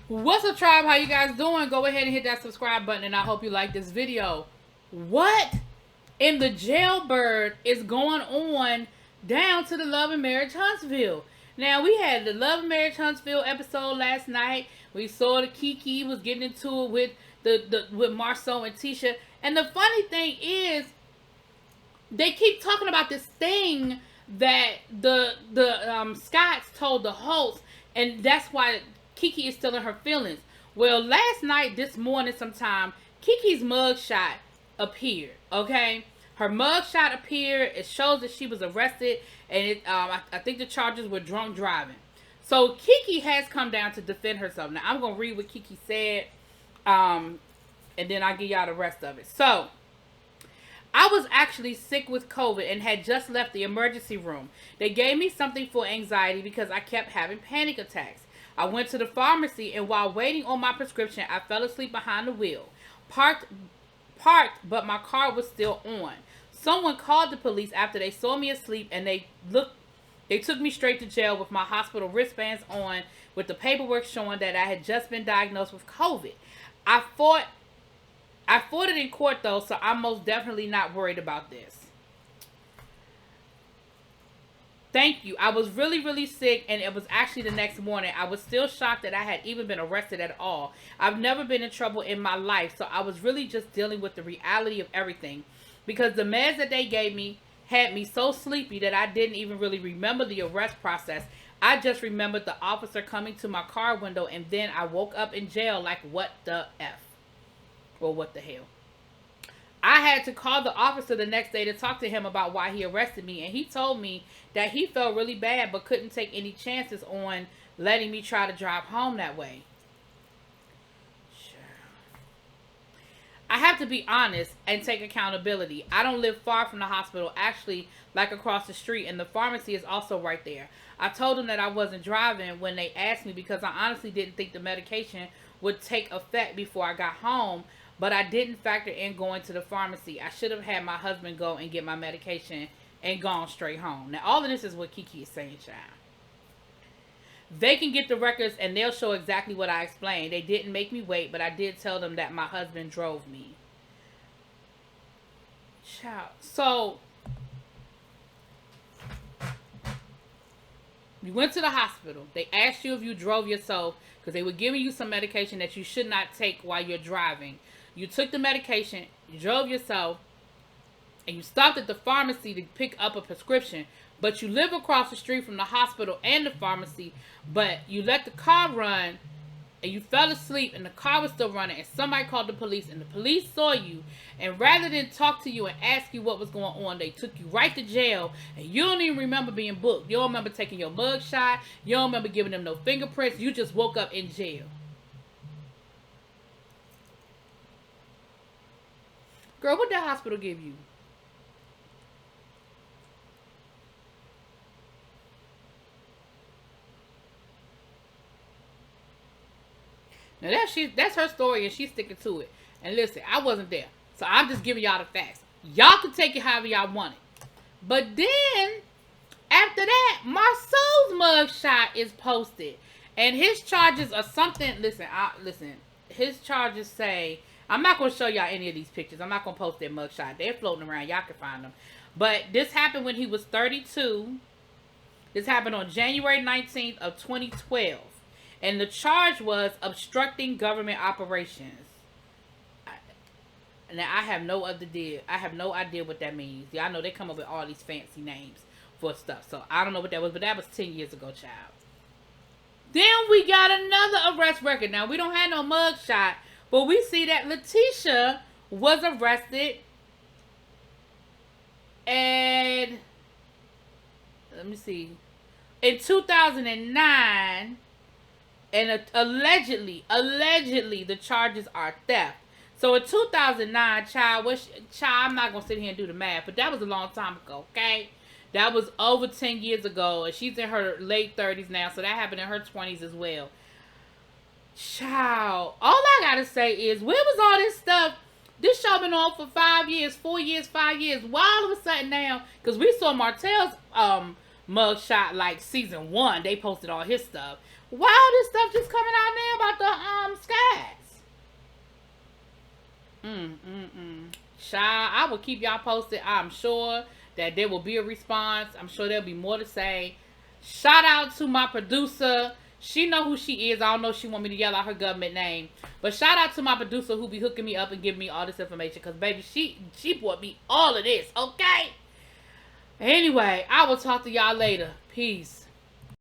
What's up, tribe? How you guys doing? Go ahead and hit that subscribe button, and I hope you like this video. What in the jailbird is going on down to the Love and Marriage Huntsville? Now, we had the Love and Marriage Huntsville episode last night. We saw the KeKe was getting into it with with Marsau and Latishia. And the funny thing is, they keep talking about this thing that the Scotts told the host, and that's why KeKe is still in her feelings. Well, last night, this morning sometime, KeKe's mugshot appeared, okay? Her mugshot appeared. It shows that she was arrested, and I think the charges were drunk driving. So KeKe has come down to defend herself. Now, I'm going to read what KeKe said, and then I'll give y'all the rest of it. So, I was actually sick with COVID and had just left the emergency room. They gave me something for anxiety because I kept having panic attacks. I went to the pharmacy, and while waiting on my prescription, I fell asleep behind the wheel. Parked, but my car was still on. Someone called the police after they saw me asleep, and they took me straight to jail with my hospital wristbands on, with the paperwork showing that I had just been diagnosed with COVID. I fought it in court, though, so I'm most definitely not worried about this. Thank you. I was really, really sick, and it was actually the next morning. I was still shocked that I had even been arrested at all. I've never been in trouble in my life, so I was really just dealing with the reality of everything. Because the meds that they gave me had me so sleepy that I didn't even really remember the arrest process. I just remembered the officer coming to my car window, and then I woke up in jail like, what the F? Or what the hell? I had to call the officer the next day to talk to him about why he arrested me, and he told me that he felt really bad but couldn't take any chances on letting me try to drive home that way. I have to be honest and take accountability. I don't live far from the hospital, actually like across the street, and the pharmacy is also right there. I told them that I wasn't driving when they asked me because I honestly didn't think the medication would take effect before I got home, but I didn't factor in going to the pharmacy. I should have had my husband go and get my medication and gone straight home. Now, all of this is what KeKe is saying, child. They can get the records and they'll show exactly what I explained. They didn't make me wait, but I did tell them that my husband drove me. Child. So, you went to the hospital. They asked you if you drove yourself because they were giving you some medication that you should not take while you're driving. You took the medication, you drove yourself, and you stopped at the pharmacy to pick up a prescription. But you live across the street from the hospital and the pharmacy, but you let the car run, and you fell asleep, and the car was still running, and somebody called the police, and the police saw you, and rather than talk to you and ask you what was going on, they took you right to jail, and you don't even remember being booked. You don't remember taking your mug shot. You don't remember giving them no fingerprints. You just woke up in jail. Girl, what did that hospital give you? Now that's her story, and she's sticking to it. And listen, I wasn't there, so I'm just giving y'all the facts. Y'all can take it however y'all want it. But then after that, Marsau's mugshot is posted, and his charges are something. Listen. His charges say, I'm not gonna show y'all any of these pictures. I'm not gonna post their mugshot. They're floating around. Y'all can find them. But this happened when he was 32. This happened on January 19th of 2012. And the charge was obstructing government operations. Now, I have no idea what that means. Y'all know they come up with all these fancy names for stuff. So, I don't know what that was. But that was 10 years ago, child. Then we got another arrest record. Now, we don't have no mugshot. But we see that Latishia was arrested. And, let me see. In 2009... And allegedly, the charges are theft. So in 2009, child, I'm not going to sit here and do the math, but that was a long time ago, okay? That was over 10 years ago, and she's in her late 30s now, so that happened in her 20s as well. Child, all I got to say is, where was all this stuff? This show been on for 5 years, 4 years, 5 years. Why all of a sudden now? Because we saw Martell's mugshot like season 1. They posted all his stuff. Why all this stuff just coming out now about Child, I will keep y'all posted. I'm sure that there will be a response. I'm sure there'll be more to say. Shout out to my producer. She know who she is. I don't know if she want me to yell out her government name. But shout out to my producer who be hooking me up and giving me all this information. Because, baby, she brought me all of this, okay? Anyway, I will talk to y'all later. Peace.